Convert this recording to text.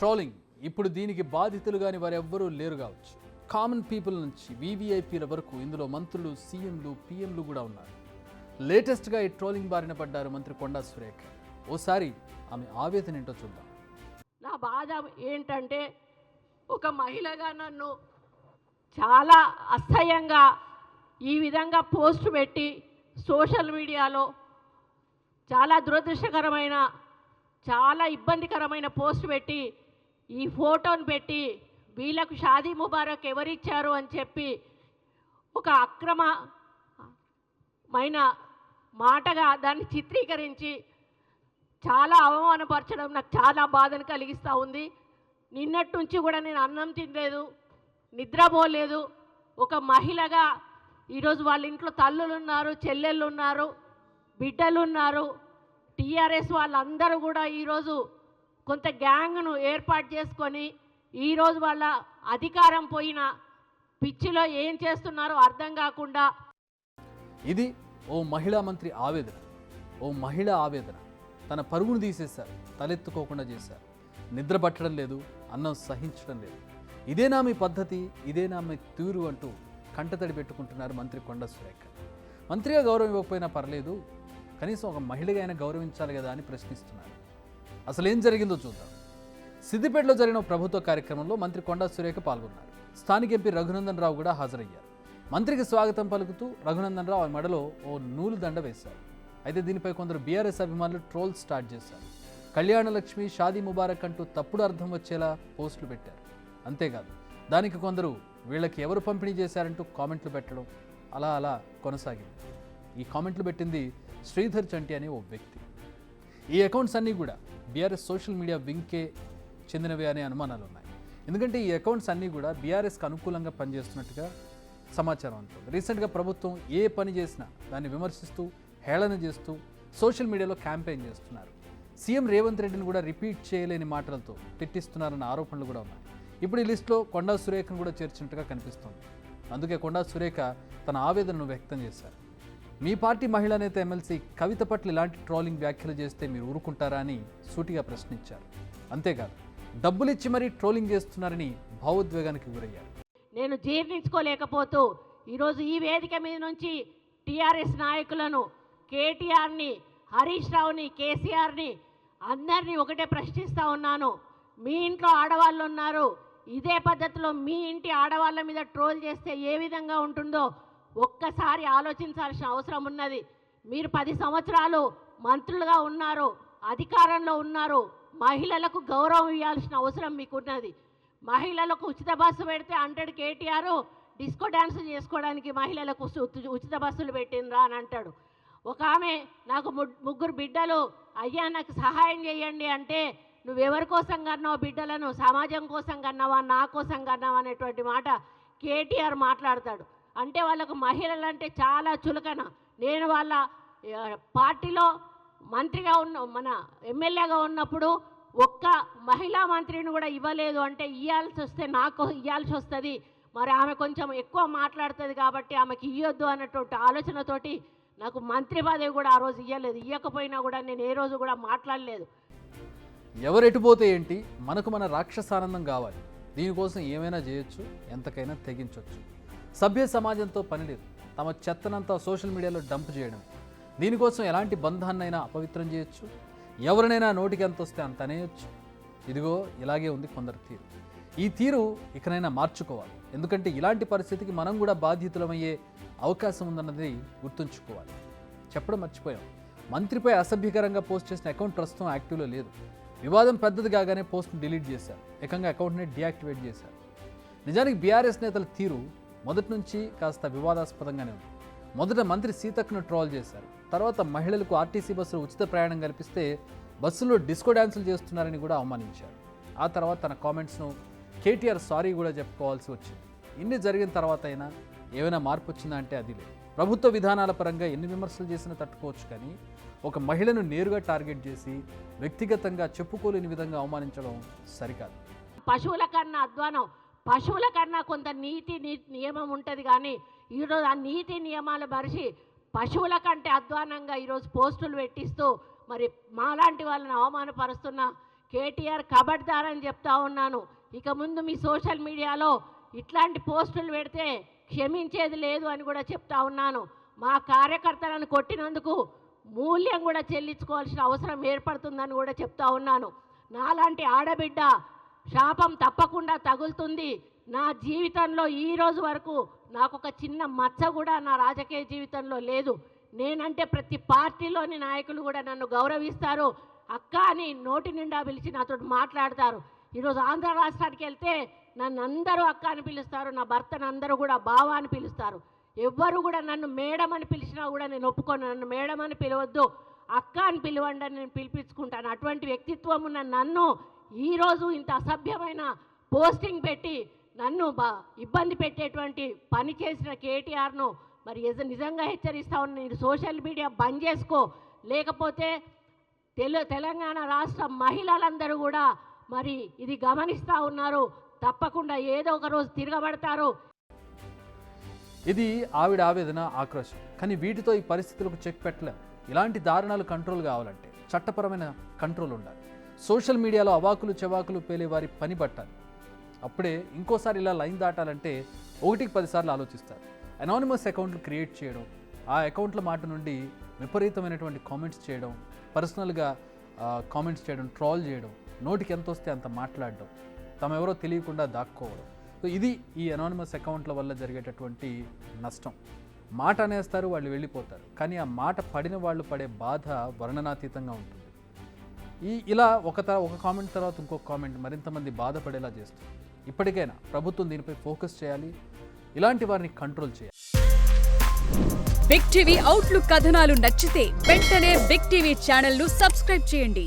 Trolling ఇప్పుడు దీనికి బాధితులు కాని వారెవ్వరూ లేరు కావచ్చు. కామన్ పీపుల్ నుంచి వీవీఐపీల వరకు ఇందులో మంత్రులు, సీఎంలు, పీఎంలు కూడా ఉన్నారు. లేటెస్ట్గా ఈ ట్రోలింగ్ బారిన పడ్డారు మంత్రి కొండా సురేఖ. ఓసారి ఆమె ఆవేదన ఏంటో చూద్దాం. నా బాధ ఏంటంటే ఒక మహిళగా నన్ను చాలా అసహ్యంగా ఈ విధంగా పోస్ట్ పెట్టి సోషల్ మీడియాలో చాలా దురదృష్టకరమైన, చాలా ఇబ్బందికరమైన పోస్ట్ పెట్టి ఈ ఫోటోను పెట్టి వీళ్ళకు షాదీ ముబారక్ ఎవరిచ్చారు అని చెప్పి ఒక అక్రమమైన మాటగా దాన్ని చిత్రీకరించి చాలా అవమానపరచడం నాకు చాలా బాధను కలిగిస్తూ ఉంది. నిన్నటి నుంచి కూడా నేను అన్నం తినలేదు, నిద్రపోలేదు. ఒక మహిళగా ఈరోజు వాళ్ళ ఇంట్లో తల్లులు ఉన్నారు, చెల్లెళ్ళు ఉన్నారు, బిడ్డలు ఉన్నారు. టీఆర్ఎస్ వాళ్ళందరూ కూడా ఈరోజు కొంత గ్యాంగ్ను ఏర్పాటు చేసుకొని ఈరోజు వాళ్ళ అధికారం పోయిన పిచ్చిలో ఏం చేస్తున్నారో అర్థం కాకుండా. ఇది ఓ మహిళా మంత్రి ఆవేదన, ఓ మహిళ ఆవేదన. తన పరుగును తీసేశారు, తలెత్తుకోకుండా చేశారు. నిద్ర పట్టడం లేదు, అన్నం సహించడం లేదు. ఇదేనా మీ పద్ధతి, ఇదేనా మీ తీరు అంటూ కంటతడి పెట్టుకుంటున్నారు మంత్రి కొండా సురేఖ. మంత్రిగా గౌరవం ఇవ్వకపోయినా పర్లేదు, కనీసం ఒక మహిళగా అయినా గౌరవించాలి కదా అని ప్రశ్నిస్తున్నారు. అసలు ఏం జరిగిందో చూద్దాం. సిద్దిపేటలో జరిగిన ప్రభుత్వ కార్యక్రమంలో మంత్రి కొండా సురేఖ పాల్గొన్నారు. స్థానిక ఎంపీ రఘునందన్ రావు కూడా హాజరయ్యారు. మంత్రికి స్వాగతం పలుకుతూ రఘునందన్ రావు ఆమె మెడలో ఓ నూలు దండ వేశారు. అయితే దీనిపై కొందరు బీఆర్ఎస్ అభిమానులు ట్రోల్ స్టార్ట్ చేశారు. కళ్యాణలక్ష్మి, షాదీ ముబారక్ అంటూ తప్పుడు అర్థం వచ్చేలా పోస్టులు పెట్టారు. అంతేకాదు, దానికి కొందరు వీళ్ళకి ఎవరు పంపిణీ చేశారంటూ కామెంట్లు పెట్టడం అలా అలా కొనసాగింది. ఈ కామెంట్లు పెట్టింది శ్రీధర్ చంటి అనే ఓ వ్యక్తి. ఈ అకౌంట్స్ అన్నీ కూడా బీఆర్ఎస్ సోషల్ మీడియా వింగ్కే చెందినవే అనే అనుమానాలు ఉన్నాయి. ఎందుకంటే ఈ అకౌంట్స్ అన్నీ కూడా బీఆర్ఎస్కి అనుకూలంగా పనిచేస్తున్నట్టుగా సమాచారం ఉంటుంది. రీసెంట్గా ప్రభుత్వం ఏ పని చేసినా దాన్ని విమర్శిస్తూ, హేళన చేస్తూ సోషల్ మీడియాలో క్యాంపెయిన్ చేస్తున్నారు. సీఎం రేవంత్ రెడ్డిని కూడా రిపీట్ చేయలేని మాటలతో తిట్టిస్తున్నారన్న ఆరోపణలు కూడా ఉన్నాయి. ఇప్పుడు ఈ లిస్టులో కొండా సురేఖను కూడా చేర్చినట్టుగా కనిపిస్తోంది. అందుకే కొండా సురేఖ తన ఆవేదనను వ్యక్తం చేశారు. మీ పార్టీ మహిళా నేత ఎమ్మెల్సీ కవిత పట్ల ఇలాంటి ట్రోలింగ్ వ్యాఖ్యలు చేస్తే మీరు ఊరుకుంటారా అని సూటిగా ప్రశ్నించారు. అంతేకాదు, డబ్బులిచ్చి మరీ ట్రోలింగ్ చేస్తున్నారని భావోద్వేగానికి గురయ్యారు. నేను జీర్ణించుకోలేకపోతూ ఈరోజు ఈ వేదిక మీద నుంచి టీఆర్ఎస్ నాయకులను, కేటీఆర్ని, హరీష్ రావుని, కేసీఆర్ని అందరినీ ఒకటే ప్రశ్నిస్తూ ఉన్నాను. మీ ఇంట్లో ఆడవాళ్ళు ఉన్నారు, ఇదే పద్ధతిలో మీ ఇంటి ఆడవాళ్ళ మీద ట్రోల్ చేస్తే ఏ విధంగా ఉంటుందో ఒక్కసారి ఆలోచించాల్సిన అవసరం ఉన్నది. మీరు 10 సంవత్సరాలు మంత్రులుగా ఉన్నారు, అధికారంలో ఉన్నారు. మహిళలకు గౌరవం ఇవ్వాల్సిన అవసరం మీకున్నది. మహిళలకు ఉచిత బస్సు పెడితే 100 కేటీఆర్ డిస్కో డ్యాన్స్ చేసుకోవడానికి మహిళలకు ఉచిత బస్సులు పెట్టిండ్రా అని అంటాడు. ఒక ఆమె నాకు 3 బిడ్డలు, అయ్యా నాకు సహాయం చేయండి అంటే నువ్వెవరి కోసం కన్నావు బిడ్డలను, సమాజం కోసం కన్నావా, నా కోసం కన్నావా అనేటువంటి మాట కేటీఆర్ మాట్లాడతాడు. అంటే వాళ్ళకు మహిళలు అంటే చాలా చులకన. నేను వాళ్ళ పార్టీలో మంత్రిగా మన ఎమ్మెల్యేగా ఉన్నప్పుడు ఒక్క మహిళా మంత్రిని కూడా ఇవ్వలేదు. అంటే ఇవ్వాల్సి వస్తే నాకు ఇవ్వాల్సి వస్తుంది, మరి ఆమె కొంచెం ఎక్కువ మాట్లాడుతుంది కాబట్టి ఆమెకి ఇవ్వద్దు అన్నటువంటి ఆలోచనతోటి నాకు మంత్రి పదవి కూడా ఆ రోజు ఇవ్వలేదు. ఇవ్వకపోయినా కూడా నేను ఏ రోజు కూడా మాట్లాడలేదు. ఎవరెటుపోతే ఏంటి, మనకు మన రాక్షసానందం కావాలి. దీనికోసం ఏమైనా చేయొచ్చు, ఎంతకైనా తెగించవచ్చు. సభ్య సమాజంతో పని లేదు. తమ చెత్తనంతా సోషల్ మీడియాలో డంప్ చేయడం, దీనికోసం ఎలాంటి బంధాన్నైనా అపవిత్రం చేయొచ్చు. ఎవరినైనా నోటికి ఎంత వస్తే అంత అనేయచ్చు. ఇదిగో ఇలాగే ఉంది కొందరు తీరు. ఈ తీరు ఇకనైనా మార్చుకోవాలి. ఎందుకంటే ఇలాంటి పరిస్థితికి మనం కూడా బాధితులమయ్యే అవకాశం ఉందన్నది గుర్తుంచుకోవాలి. చెప్పడం మర్చిపోయాం, మంత్రిపై అసభ్యకరంగా పోస్ట్ చేసిన అకౌంట్ ప్రస్తుతం యాక్టివ్లో లేదు. వివాదం పెద్దది కాగానే పోస్ట్ను డిలీట్ చేశారు. ఏకంగా అకౌంట్ని డీయాక్టివేట్ చేశారు. నిజానికి బీఆర్ఎస్ నేతల తీరు మొదటి నుంచి కాస్త వివాదాస్పదంగానే ఉంది. మొదట మంత్రి సీతక్కను ట్రోల్ చేశారు. తర్వాత మహిళలకు ఆర్టీసీ బస్సులో ఉచిత ప్రయాణం కల్పిస్తే బస్సులో డిస్కో డ్యాన్సులు చేస్తున్నారని కూడా అవమానించారు. ఆ తర్వాత తన కామెంట్స్ను కేటీఆర్ సారీ కూడా చెప్పుకోవాల్సి వచ్చింది. ఇన్ని జరిగిన తర్వాత అయినా ఏమైనా మార్పు వచ్చిందా అంటే అది లేదు. ప్రభుత్వ విధానాల పరంగా ఎన్ని విమర్శలు చేసినా తట్టుకోవచ్చు, కానీ ఒక మహిళను నేరుగా టార్గెట్ చేసి వ్యక్తిగతంగా చెప్పుకోలేని విధంగా అవమానించడం సరికాదు. పశువుల కన్నా అధ్వానం, పశువుల కన్నా కొంత నీతి నియమం ఉంటుంది. కానీ ఈరోజు ఆ నీతి నియమాలు మరిచి పశువుల కంటే అధ్వానంగా ఈరోజు పోస్టులు పెట్టిస్తూ మరి మాలాంటి వాళ్ళని అవమానపరుస్తున్న కేటీఆర్ కబడ్దార్ అని చెప్తా ఉన్నాను. ఇక ముందు మీ సోషల్ మీడియాలో ఇట్లాంటి పోస్టులు పెడితే క్షమించేది లేదు అని కూడా చెప్తా ఉన్నాను. మా కార్యకర్తలను కొట్టినందుకు మూల్యం కూడా చెల్లించుకోవాల్సిన అవసరం ఏర్పడుతుందని కూడా చెప్తా ఉన్నాను. నాలాంటి ఆడబిడ్డ శాపం తప్పకుండా తగులుతుంది. నా జీవితంలో ఈ రోజు వరకు నాకు ఒక చిన్న మచ్చ కూడా నా రాజకీయ జీవితంలో లేదు. నేనంటే ప్రతి పార్టీలోని నాయకులు కూడా నన్ను గౌరవిస్తారు. అక్క అని నోటి నిండా పిలిచి నాతో మాట్లాడతారు. ఈరోజు ఆంధ్ర రాష్ట్రానికి వెళ్తే నన్ను అందరూ అక్క అని పిలుస్తారు, నా భర్తను అందరూ కూడా బావ అని పిలుస్తారు. ఎవ్వరు కూడా నన్ను మేడం అని పిలిచినా కూడా నేను ఒప్పుకోను. నన్ను మేడం అని పిలవద్దు, అక్క అని పిలవండి అని నేను పిలిపించుకుంటాను. అటువంటి వ్యక్తిత్వం ఉన్న నన్ను ఈరోజు ఇంత అసభ్యమైన పోస్టింగ్ పెట్టి నన్ను ఇబ్బంది పెట్టేటువంటి పని చేసిన కేటీఆర్ను మరి నిజంగా హెచ్చరిస్తా ఉన్నా. నేను సోషల్ మీడియా బంద్ చేసుకో, లేకపోతే తెలంగాణ రాష్ట్ర మహిళలందరూ కూడా మరి ఇది గమనిస్తూ ఉన్నారు. తప్పకుండా ఏదో ఒక రోజు తిరగబడతారు. ఇది ఆవిడ ఆవేదన, ఆక్రోశం. కానీ వీటితో ఈ పరిస్థితులకు చెక్ పెట్టలేం. ఇలాంటి దారుణాలు కంట్రోల్ కావాలంటే చట్టపరమైన కంట్రోల్ ఉండాలి. సోషల్ మీడియాలో అవాకులు చెవాకులు పేలే వారి పని పట్టాలి. అప్పుడే ఇంకోసారి ఇలా లైన్ దాటాలంటే 1కి 10 సార్లు ఆలోచిస్తారు. అనానిమస్ అకౌంట్లు క్రియేట్ చేయడం, ఆ అకౌంట్ల మాట నుండి విపరీతమైనటువంటి కామెంట్స్ చేయడం, పర్సనల్గా కామెంట్స్ చేయడం, ట్రాల్ చేయడం, నోటికి ఎంత వస్తే అంత మాట్లాడడం, తమెవరో తెలియకుండా దాక్కోవడం. సో ఇది ఈ అనానిమస్ అకౌంట్ల వల్ల జరిగేటటువంటి నష్టం. మాట అనేస్తారు, వాళ్ళు వెళ్ళిపోతారు. కానీ ఆ మాట పడిన వాళ్ళు పడే బాధ వర్ణనాతీతంగా ఉంటుంది. ఇలా ఒక కామెంట్ తర్వాత ఇంకొక కామెంట్ మరింతమంది బాధపడేలా చేస్తుంది. ఇప్పటికైనా ప్రభుత్వం దీనిపై ఫోకస్ చేయాలి, ఇలాంటి వారిని కంట్రోల్ చేయాలి. బిగ్ టీవీ అవుట్లుక్ కథనాలు నచ్చితే వెంటనే బిగ్ టీవీ ఛానల్ ను సబ్స్క్రైబ్ చేయండి.